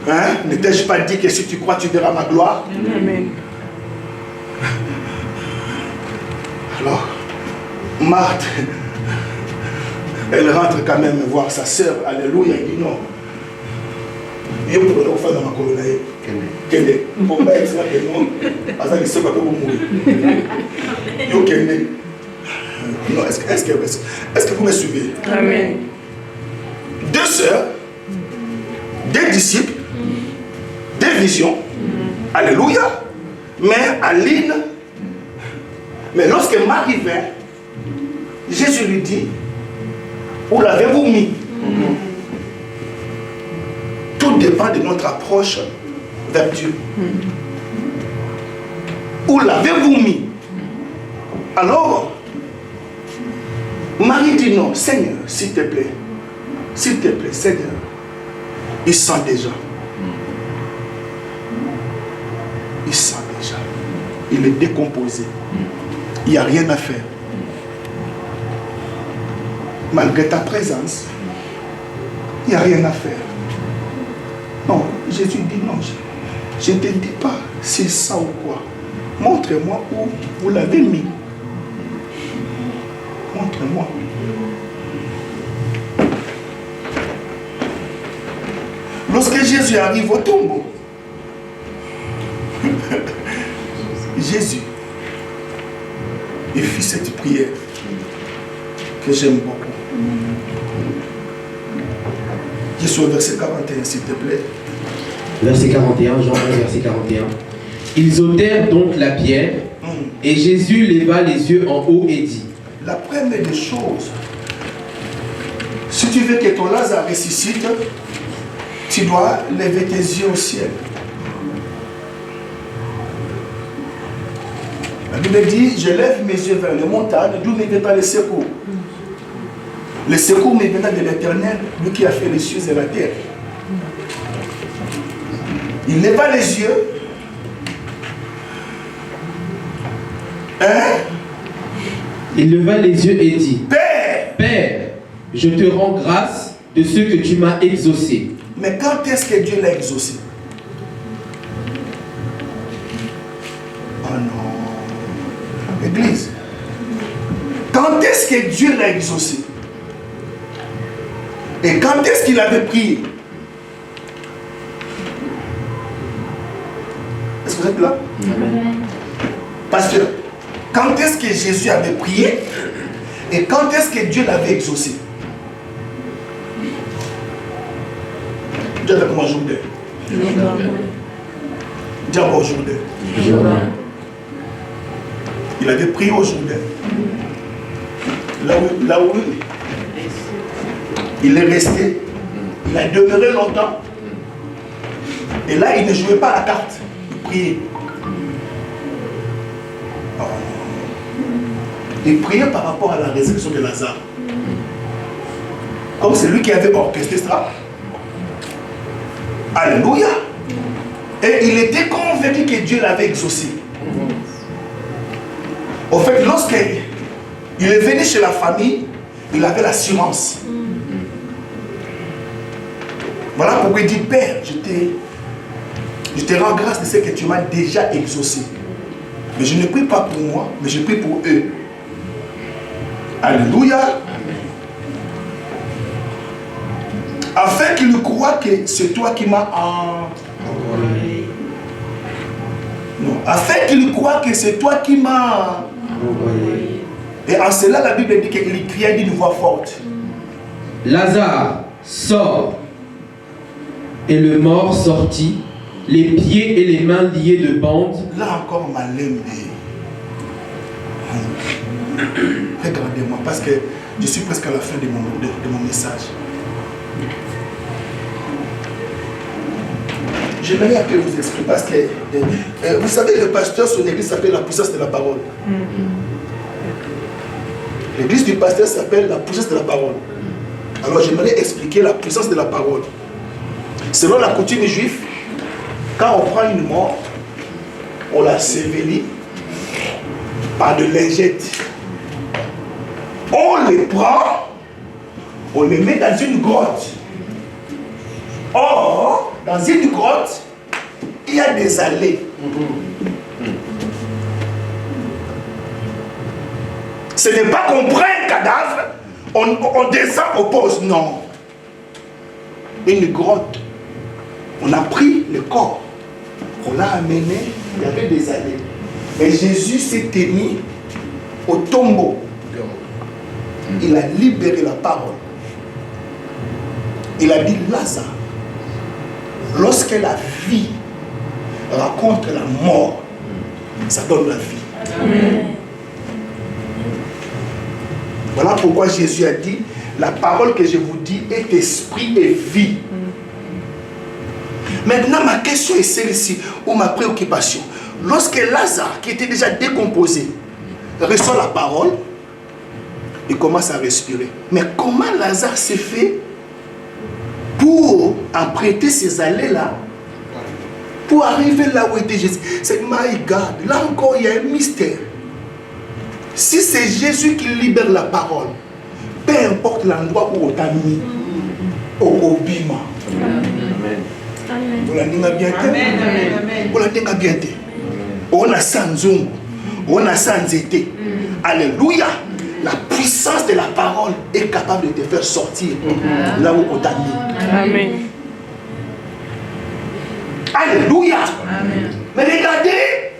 Hein? Ne t'ai-je pas dit que si tu crois, tu verras ma gloire? Amen. Alors, Marthe, elle rentre quand même voir sa sœur. Alléluia. Il dit non. Je peux le faire dans ma colonne. Quel est? Pour moi, il sera que non. Parce qu'il sait pas que vous mourrez. Non, est-ce que vous me suivez? Amen. 2 sœurs, 2 disciples, 2 visions. Alléluia. Mais Aline, mais lorsque Marie vint, Jésus lui dit, où l'avez-vous mis? Tout dépend de notre approche vers Dieu. Où l'avez-vous mis? Alors, Marie dit non, Seigneur, s'il te plaît, Seigneur, il sent déjà. Il sent déjà. Il est décomposé. Il n'y a rien à faire. Malgré ta présence, il n'y a rien à faire. Non, Jésus dit non, je ne te dis pas c'est ça ou quoi. Montre-moi où vous l'avez mis. Montre-moi. Lorsque Jésus arrive au tombeau, Jésus, il fit cette prière que j'aime beaucoup. Je suis au verset 41, s'il te plaît. Verset 41, Jean 11, verset 41. Ils ôtèrent donc la pierre, et Jésus leva les yeux en haut et dit, la première des choses, si tu veux que ton Lazare ressuscite, tu dois lever tes yeux au ciel. La Bible dit, je lève mes yeux vers les montagnes, d'où me viendra le secours. Le secours me viendra de l'Éternel, lui qui a fait les cieux et la terre. Il leva les yeux. Hein? Il leva les yeux et dit, Père, Père, je te rends grâce de ce que tu m'as exaucé. mais quand est-ce que Dieu l'a exaucé? Oh non. Église, quand est-ce que Dieu l'a exaucé? Et quand est-ce qu'il avait prié? Est-ce que vous êtes là? Amen. Parce que quand est-ce que Jésus avait prié et quand est-ce que Dieu l'avait exaucé? Dis avec moi Jourdain. Dis avec Jourdain. Il avait prié au Jourdain. Là où il est resté, il a demeuré longtemps. Et là, il ne jouait pas à la carte, il priait. Il priait par rapport à la résurrection de Lazare. Comme c'est lui qui avait orchestré ça. Alléluia. Et il était convaincu que Dieu l'avait exaucé. Au fait, lorsqu'il est venu chez la famille, il avait l'assurance. Voilà pourquoi il dit, Père, je te rends grâce de ce que tu m'as déjà exaucé. Mais je ne prie pas pour moi, mais je prie pour eux. Alléluia. Afin qu'ils croient que c'est toi qui m'as envoyé. Non, afin qu'ils croient que c'est toi qui m'as envoyé. Et en cela, la Bible dit qu'il criait d'une voix forte. Lazare, sort. Et le mort sortit, les pieds et les mains liés de bandes. Là encore, ma lembe. Regardez-moi, parce que je suis presque à la fin de mon message. J'aimerais un peu vous expliquer, parce que vous savez, le pasteur, son église s'appelle la puissance de la parole. L'église du pasteur s'appelle la puissance de la parole. Alors j'aimerais expliquer la puissance de la parole. Selon la coutume juive, quand on prend une mort, on la sévelit par de lingettes. On les prend, on les met dans une grotte. Or, dans une grotte, il y a des allées. Ce n'est pas qu'on prend un cadavre, on descend au poste, non. Une grotte. On a pris le corps, on l'a amené, il y avait des allées. Et Jésus s'est tenu au tombeau. Il a libéré la parole. Il a dit Lazare, lorsque la vie rencontre la mort, ça donne la vie. Amen. Voilà pourquoi Jésus a dit, la parole que je vous dis est esprit et vie. Maintenant, ma question est celle-ci, ou ma préoccupation. Lorsque Lazare, qui était déjà décomposé, reçoit la parole, il commence à respirer. Mais comment Lazare s'est fait pour emprunter ces allées-là, pour arriver là où était Jésus? C'est my God. Là encore, il y a un mystère. Si c'est Jésus qui libère la parole, peu importe l'endroit où on t'a mis, au bima. Vous l'avez bien dit. Vous l'avez bien dit. On a sans ongle, on a sans été. Alléluia. La puissance de la parole est capable de te faire sortir là où on t'a mis. Amen. Alléluia. Amen. Mais regardez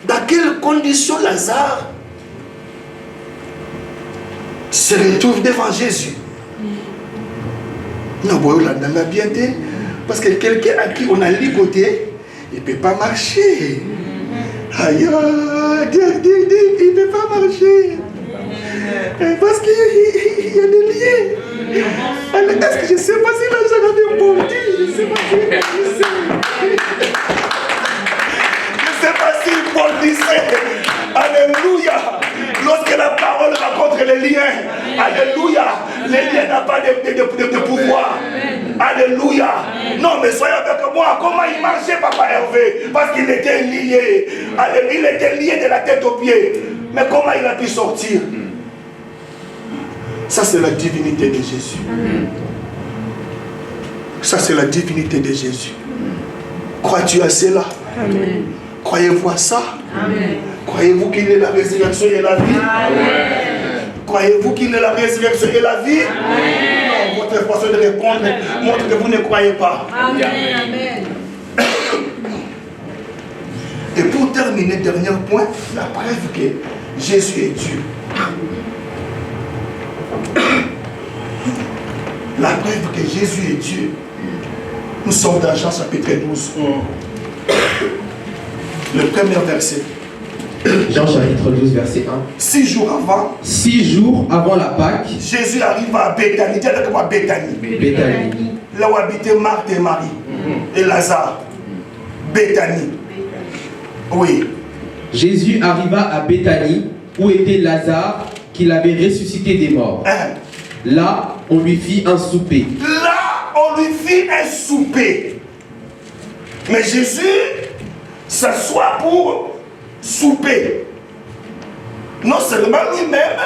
dans quelles conditions Lazare se retrouve devant Jésus. Non, bon, on l'a bien dit. Parce que quelqu'un à qui on a ligoté, il ne peut pas marcher. Aïe, il ne peut pas marcher. Parce qu'il y a des liens. Alors, est-ce que je ne sais pas si l'argent avait mordu? Je ne sais pas si je ne sais pas s'il mordissait. Alléluia. Lorsque la parole rencontre les liens, alléluia, les liens n'ont pas de pouvoir. Alléluia. Non, mais soyez avec moi. Comment il marchait, Papa Hervé? Parce qu'il était lié. Il était lié de la tête aux pieds. Mais comment il a pu sortir? Ça, c'est la divinité de Jésus. Ça, c'est la divinité de Jésus. Crois-tu à cela? Amen. Croyez-vous à ça? Amen. Croyez-vous qu'il est la résurrection et la vie? Amen. Croyez-vous qu'il est la résurrection et la vie? Amen. Non, votre façon de répondre montre que vous ne croyez pas. Amen. Amen. Et pour terminer, dernier point, la preuve que Jésus est Dieu. La preuve que Jésus est Dieu. Nous sommes dans Jean chapitre 12. Le premier verset. Jean chapitre 12, verset 1. 6 jours avant, 6 jours avant la Pâque, Jésus arrive à Béthanie. Dis avec moi Béthanie. Béthanie, Là où habitaient Marthe et Marie et Lazare. Béthanie. Oui. Jésus arriva à Béthanie, où était Lazare, qu'il avait ressuscité des morts. Hein? Là, on lui fit un souper. Là, on lui fit un souper. Mais Jésus s'assoit pour souper. Non seulement lui-même,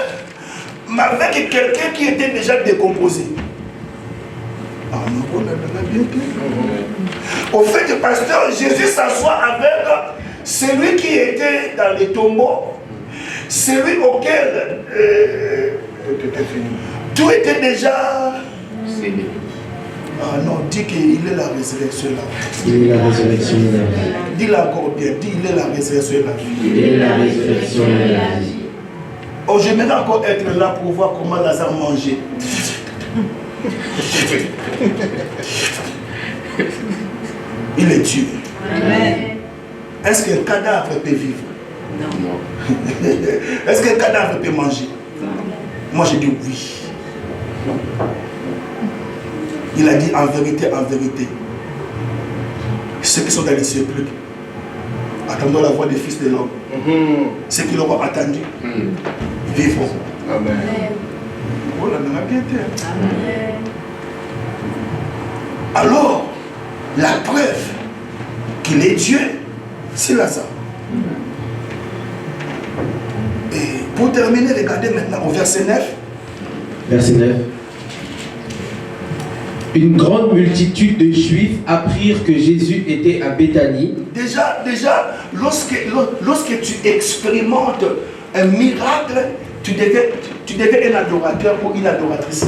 mais avec quelqu'un qui était déjà décomposé. Ah non, on a bien clair. Au fait, le pasteur, Jésus s'assoit avec celui qui était dans les tombeaux, celui auquel tout était déjà... Ah non, dis qu'il est la résurrection là. Il est la résurrection et la vie. Dis-le encore bien, dis il est la résurrection et la vie. Il est la résurrection et la vie. Oh, j'aimerais encore être là pour voir comment Lazare mangeait. Il est Dieu. Amen. Est-ce qu'un cadavre peut vivre? Non. Est-ce qu'un cadavre peut manger? Moi je dis oui. Il a dit en vérité, ceux qui sont dans les sépulcres, attendons la voix des fils de l'homme. Ceux qui l'auront attendu, vivront. Amen. Oh là, on a bien été. Amen. Alors, la preuve qu'il est Dieu, c'est Lazare. Et pour terminer, regardez maintenant au verset 9. Verset 9. Une grande multitude de Juifs apprirent que Jésus était à Béthanie. Déjà, lorsque tu expérimentes un miracle, tu deviens un adorateur ou une adoratrice.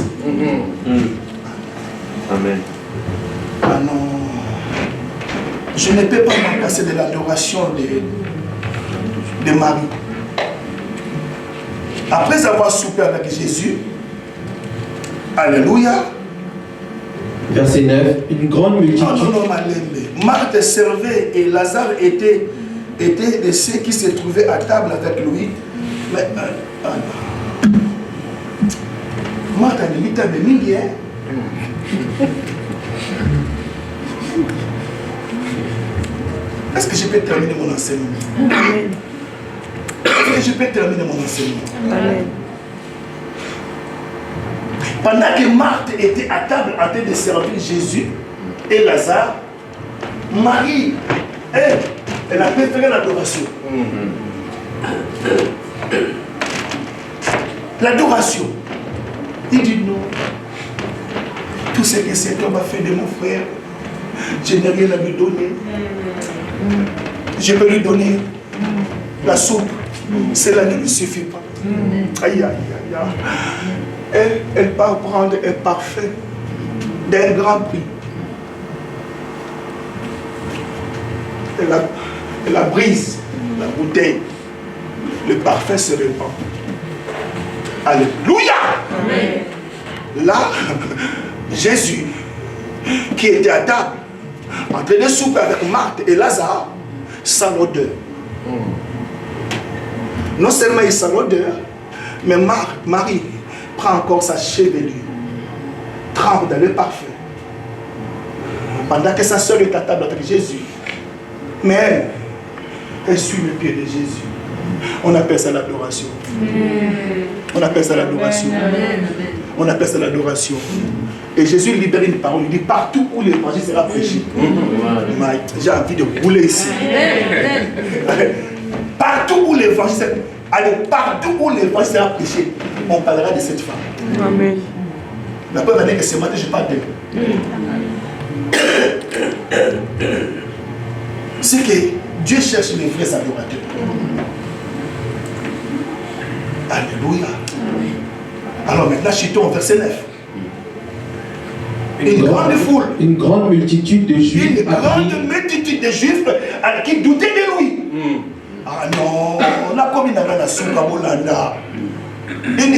Amen. Ah non. Je ne peux pas m'en passer de l'adoration de Marie. Après avoir soupé avec Jésus, alléluia, Verset 9. Une grande multitude. Marthe servait et Lazare était de ceux qui se trouvaient à table avec lui. Mais, Marthe a mis table mingi, hein? Est-ce que je peux terminer mon enseignement? Amen. Est-ce que je peux terminer mon enseignement? Amen. Pendant que Marthe était à table en train de servir Jésus et Lazare, Marie, elle a préféré l'adoration. L'adoration. Il dit non. Tout ce que cet homme a fait de mon frère, je n'ai rien à lui donner. Je peux lui donner la soupe. Cela ne lui suffit pas. Aïe, aïe, aïe, aïe. Elle va prendre un parfum d'un grand prix. Elle la brise, la bouteille. Le parfum se répand. Alléluia. Amen. Là, Jésus, qui était à table, en train de souper avec Marthe et Lazare, sans odeur. Non seulement il sent l'odeur, mais Marie prend encore sa chevelure, trempe dans le parfum. Pendant que sa soeur est à table avec Jésus, mais elle suit le pied de Jésus. On appelle ça l'adoration. On appelle ça l'adoration. On appelle ça l'adoration. Et Jésus libère une parole. Il dit partout où l'évangile sera prêché. J'ai envie de rouler ici. Partout où l'évangile sera prêché. Allez, partout où l'évangile sera prêché, on parlera de cette femme. Amen. La preuve est que ce matin, je parle d'elle. C'est que Dieu cherche les vrais adorateurs. Alléluia. Alors maintenant, chutons au verset 9. Une grande multitude de Juifs. Une grande multitude de Juifs qui doutaient de lui. Ah non, on a comme une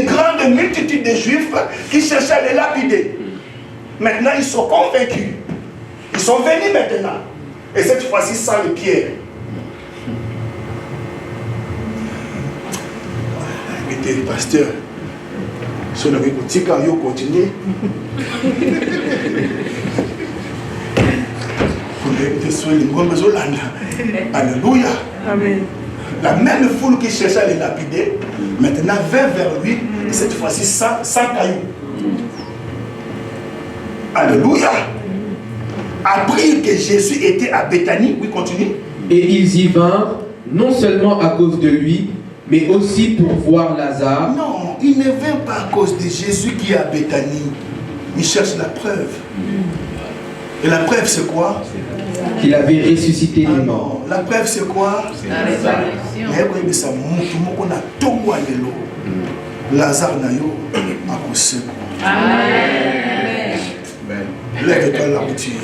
grande multitude de Juifs qui cherchaient à les lapider. Maintenant, ils sont convaincus. Ils sont venus maintenant. Et cette fois-ci, sans les pierres. Écoutez, pasteur, si on avait dit quand vous continuez, alléluia. Amen. La même foule qui cherchait à les lapider, maintenant vint vers lui, et cette fois-ci sans cailloux. Alléluia. Apprirent que Jésus était à Béthanie, oui, continue. Et ils y vinrent, non seulement à cause de lui, mais aussi pour voir Lazare. Non, il ne vient pas à cause de Jésus qui est à Béthanie. Il cherche la preuve. Et la preuve, c'est quoi? Qu'il avait ressuscité les morts. La preuve, c'est quoi? La résurrection. Lazare Nayo a poussé. Amen. Lève-toi là où tu es.